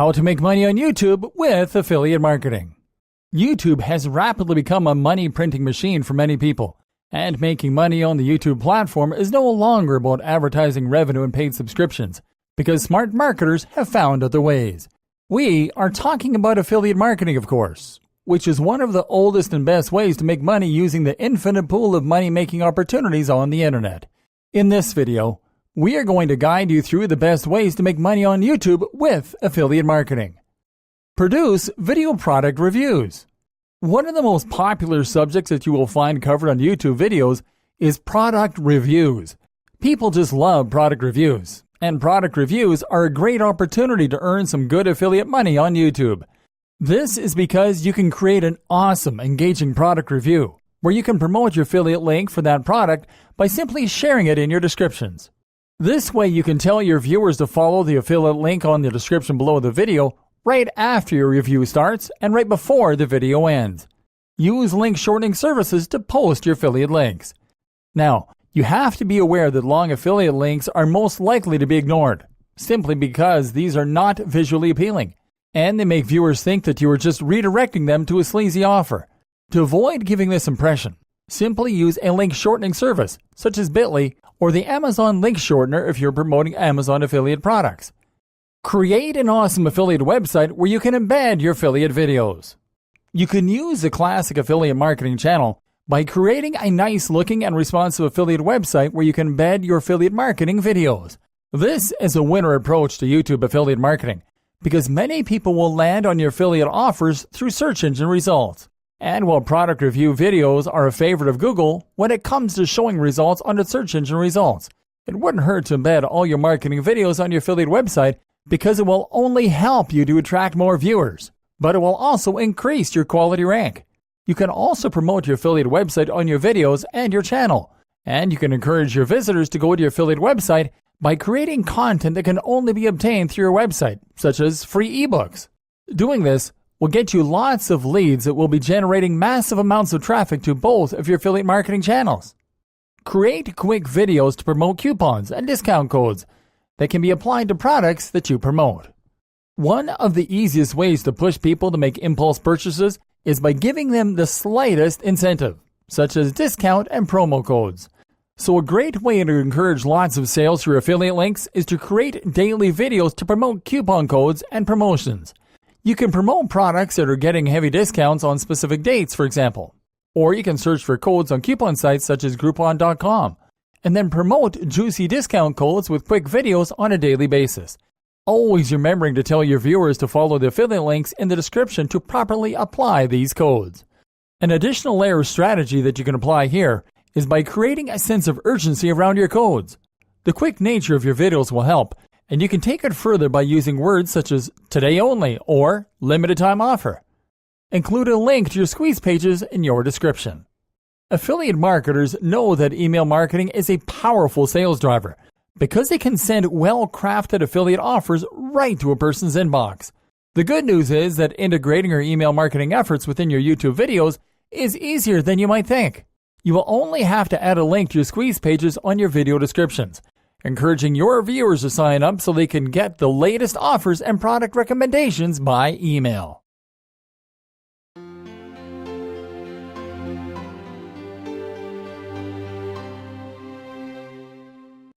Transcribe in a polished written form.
How to make money on YouTube with affiliate marketing. YouTube has rapidly become a money printing machine for many people, and making money on the YouTube platform is no longer about advertising revenue and paid subscriptions, because smart marketers have found other ways. We are talking about affiliate marketing, of course, which is one of the oldest and best ways to make money using the infinite pool of money-making opportunities on the internet. In this video, we are going to guide you through the best ways to make money on YouTube with affiliate marketing. Produce video product reviews. One of the most popular subjects that you will find covered on YouTube videos is product reviews. People just love product reviews, and product reviews are a great opportunity to earn some good affiliate money on YouTube. This is because you can create an awesome, engaging product review, where you can promote your affiliate link for that product by simply sharing it in your descriptions. This way you can tell your viewers to follow the affiliate link on the description below the video right after your review starts and right before the video ends. Use link shortening services to post your affiliate links. Now, you have to be aware that long affiliate links are most likely to be ignored, simply because these are not visually appealing, and they make viewers think that you are just redirecting them to a sleazy offer. To avoid giving this impression, simply use a link shortening service, such as Bitly or the Amazon link shortener if you're promoting Amazon affiliate products. Create an awesome affiliate website where you can embed your affiliate videos. You can use a classic affiliate marketing channel by creating a nice looking and responsive affiliate website where you can embed your affiliate marketing videos. This is a winner approach to YouTube affiliate marketing because many people will land on your affiliate offers through search engine results. And while product review videos are a favorite of Google when it comes to showing results on its search engine results, it wouldn't hurt to embed all your marketing videos on your affiliate website because it will only help you to attract more viewers, but it will also increase your quality rank. You can also promote your affiliate website on your videos and your channel, and you can encourage your visitors to go to your affiliate website by creating content that can only be obtained through your website, such as free ebooks. Doing this will get you lots of leads that will be generating massive amounts of traffic to both of your affiliate marketing channels. Create quick videos to promote coupons and discount codes that can be applied to products that you promote. One of the easiest ways to push people to make impulse purchases is by giving them the slightest incentive, such as discount and promo codes. So a great way to encourage lots of sales through affiliate links is to create daily videos to promote coupon codes and promotions. You can promote products that are getting heavy discounts on specific dates, for example. Or you can search for codes on coupon sites such as Groupon.com, and then promote juicy discount codes with quick videos on a daily basis. Always remembering to tell your viewers to follow the affiliate links in the description to properly apply these codes. An additional layer of strategy that you can apply here is by creating a sense of urgency around your codes. The quick nature of your videos will help, and you can take it further by using words such as today only or limited time offer. Include a link to your squeeze pages in your description. Affiliate marketers know that email marketing is a powerful sales driver because they can send well-crafted affiliate offers right to a person's inbox. The good news is that integrating your email marketing efforts within your YouTube videos is easier than you might think. You will only have to add a link to your squeeze pages on your video descriptions, encouraging your viewers to sign up so they can get the latest offers and product recommendations by email.